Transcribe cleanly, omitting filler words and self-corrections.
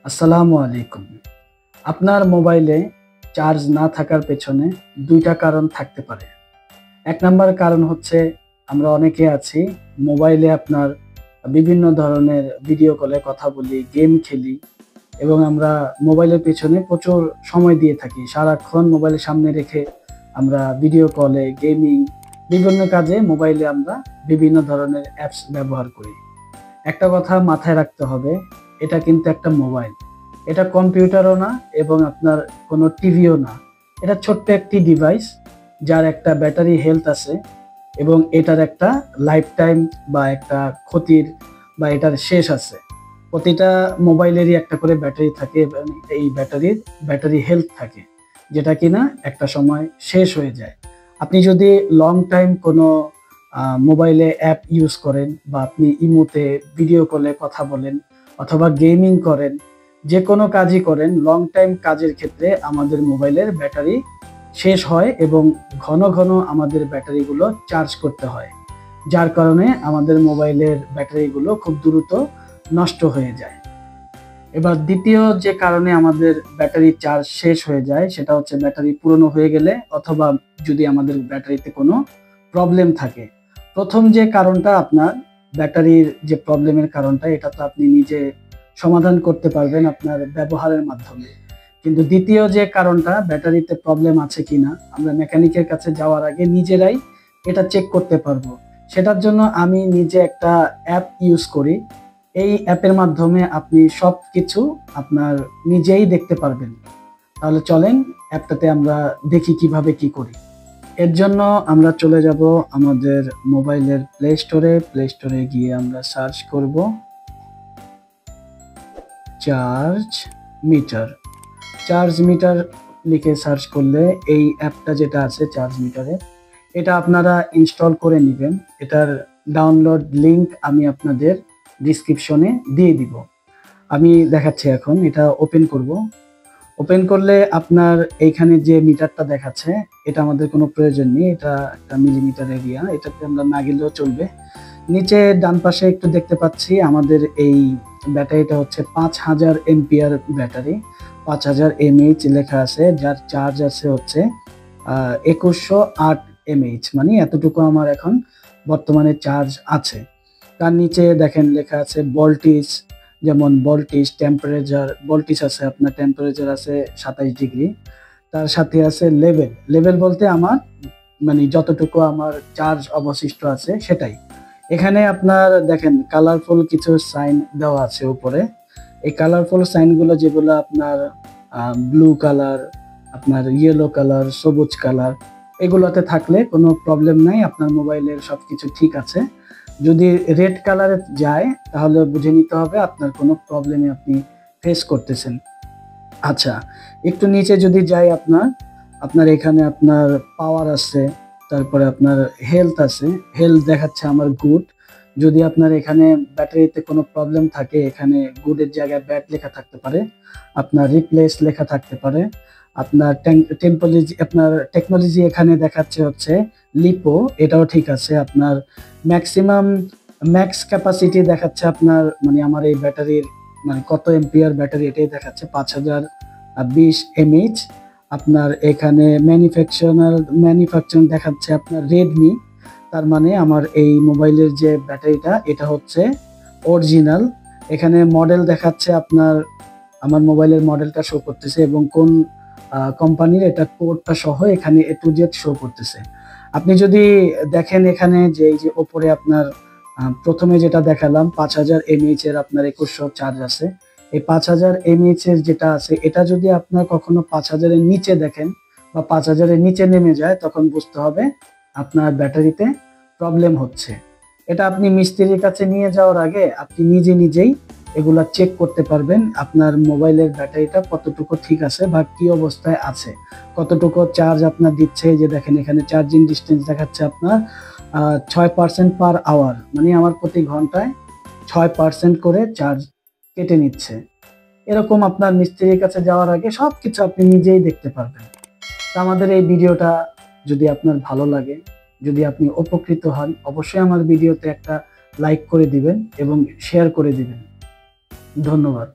আসসালামু আলাইকুম। আপনার মোবাইলে চার্জ না থাকার পেছনে ২ টা কারণ থাকতে পারে। ১ নাম্বার কারণ হচ্ছে আমরা অনেকে আছি মোবাইলে আপনার বিভিন্ন ধরনের ভিডিও কলে কথা বলি, গেম খেলি এবং আমরা মোবাইলের পেছনে প্রচুর সময় দিয়ে থাকি। সারাক্ষণ মোবাইলের সামনে রেখে আমরা ভিডিও কলে, গেমিং বিভিন্ন কাজে মোবাইলে আমরা বিভিন্ন ধরনের অ্যাপস ব্যবহার করি। একটা কথা মাথায় রাখতে হবে, এটা কিন্তু একটা মোবাইল। এটা কম্পিউটারও না এবং আপনার কোনো টিভিও না। এটা ছোট্ট একটি ডিভাইস যার একটা ব্যাটারি হেলথ আছে এবং এটার একটা লাইফ টাইম বা একটা ক্ষতির বা এটার শেষ আছে। প্রতিটা মোবাইলেরই একটা করে ব্যাটারি থাকে এবং এই ব্যাটারি হেলথ থাকে, যেটা কিনা একটা সময় শেষ হয়ে যায়। আপনি যদি লং টাইম কোনো মোবাইলে অ্যাপ ইউজ করেন বা আপনি ইমোতে ভিডিও কলে কথা বলেন অথবা গেমিং করেন, যে কোনো কাজই করেন, লং টাইম কাজের ক্ষেত্রে আমাদের মোবাইলের ব্যাটারি শেষ হয় এবং ঘন ঘন আমাদের ব্যাটারিগুলো চার্জ করতে হয়, যার কারণে আমাদের মোবাইলের ব্যাটারিগুলো খুব দ্রুত নষ্ট হয়ে যায়। এবার দ্বিতীয় যে কারণে আমাদের ব্যাটারি চার্জ শেষ হয়ে যায় সেটা হচ্ছে ব্যাটারি পুরনো হয়ে গেলে অথবা যদি আমাদের ব্যাটারিতে কোনো প্রবলেম থাকে। প্রথম যে কারণটা আপনার ব্যাটারির যে প্রবলেমের কারণটা, এটা তো আপনি নিজে সমাধান করতে পারবেন আপনার ব্যবহারের মাধ্যমে। কিন্তু দ্বিতীয় যে কারণটা, ব্যাটারিতে প্রবলেম আছে কিনা আমরা মেকানিকের কাছে যাওয়ার আগে নিজেরাই এটা চেক করতে পারবো। সেটার জন্য আমি নিজে একটা অ্যাপ ইউজ করি। এই অ্যাপের মাধ্যমে আপনি সবকিছু আপনার নিজেই দেখতে পারবেন। তাহলে চলেন অ্যাপটাতে আমরা দেখি কিভাবে কি করি। এর জন্য আমরা চলে যাব আমাদের মোবাইলের প্লে স্টোরে গিয়ে আমরা সার্চ করব চার্জ মিটার লিখে সার্চ করলে এই অ্যাপটা যেটা আছে চার্জ মিটারে, এটা আপনারা ইনস্টল করে নেবেন। এটার ডাউনলোড লিংক আমি আপনাদের ডিসক্রিপশনে দিয়ে দিব। আমি দেখাচ্ছি এখন, এটা ওপেন করব। ওপেন করলে আপনার এইখানে যে মিটারটা দেখাচ্ছে এটা আমাদের কোনো প্রয়োজন নেই, এটা একটা মিলিমিটার এরিয়া, এটাতে আমরা না গেলেও চলবে। নিচে ডান পাশে একটু দেখতে পাচ্ছি আমাদের এই ব্যাটারিটা হচ্ছে 5000 এম্পিয়ার ব্যাটারি, 5000 mAh লেখা আছে, যার চার্জ আছে হচ্ছে 2108 mAh, মানে এতটুকু আমার এখন বর্তমানে চার্জ আছে। তার নিচে দেখেন লেখা আছে ভোল্টেজ, যেমন ভোল্টেজ, টেম্পারেচার, ভোল্টেজ আছে আপনার, টেম্পারেচার আছে 27 ডিগ্রি। তার সাথে আছে লেভেল বলতে আমার মানে যতটুকু আমার চার্জ অবশিষ্ট আছে সেটাই। এখানে আপনার দেখেন কালারফুল কিছু সাইন দেওয়া আছে উপরে। এই কালারফুল সাইনগুলো যেগুলো আপনার ব্লু কালার, আপনার ইয়েলো কালার, সবুজ কালার, এগুলোতে থাকলে কোনো প্রবলেম নাই, আপনার মোবাইলের সবকিছু ঠিক আছে। যদি রেড কালারে যায় তাহলে বুঝে নিতে হবে আপনার কোনো প্রবলেমে আপনি ফেস করতেছেন। আচ্ছা, একটু নিচে যদি যাই আপনার এখানে আপনার পাওয়ার আছে, তারপরে আপনার হেলথ আছে। হেলথ দেখাচ্ছে আমার গুড। যদি আপনার এখানে ব্যাটারিতে কোনো প্রবলেম থাকে, এখানে গুডের জায়গায় ব্যাড লেখা থাকতে পারে, আপনার রিপ্লেস লেখা থাকতে পারে। আপনার টেকনোলজি এখানে দেখাচ্ছে হচ্ছে লিপো, এটাও ঠিক আছে। আপনার ম্যাক্স ক্যাপাসিটি দেখাচ্ছে আপনার, মানে আমার এই ব্যাটারির মানে কত এম্পিয়ার ব্যাটারি এটাই দেখাচ্ছে 5020 mAh। আপনার এখানে ম্যানুফ্যাকচারিং দেখাচ্ছে আপনার রেডমি, তার মানে আমার এই মোবাইলের যে ব্যাটারিটা এটা হচ্ছে অরিজিনাল। এখানে মডেল দেখাচ্ছে আপনার, আমার মোবাইলের মডেলটা শো করতেছে এবং কোন কোম্পানির এটা কোডটা সহ এখানে A to Z শো করতেছে। আপনি যদি দেখেন এখানে যে এই যে ওপরে আপনার প্রথমে যেটা দেখালাম 5000 mAh এর আপনার 2100 চার্জ আছে, এই 5000 mAh এর যেটা আছে এটা যদি আপনার কখনো 5000 এর নিচে দেখেন বা 5000 এর নিচে নেমে যায় তখন বুঝতে হবে আপনার ব্যাটারিতে প্রবলেম হচ্ছে। এটা আপনি মিস্ত্রির কাছে নিয়ে যাওয়ার আগে আপনি নিজেই এগুলা চেক করতে পারবেন আপনার মোবাইলের ব্যাটারিটা কতটুকু ঠিক আছে বা কি অবস্থায় আছে, কতটুকু চার্জ আপনার দিচ্ছে। যে দেখেন এখানে চার্জিং ডিস্টেন্স দেখাচ্ছে আপনার 6% পার আওয়ার, মানে আমার প্রতি ঘন্টায় 6% করে চার্জ কেটে নিচ্ছে। এরকম আপনার মিস্ত্রির কাছে যাওয়ার আগে সবকিছু আপনি নিজেই দেখতে পারবেন। তো আমাদের এই ভিডিওটা যদি আপনার ভালো লাগে, যদি আপনি উপকৃত হন, অবশ্যই আমার ভিডিওতে একটা লাইক করে দিবেন এবং শেয়ার করে দিবেন। ধন্যবাদ।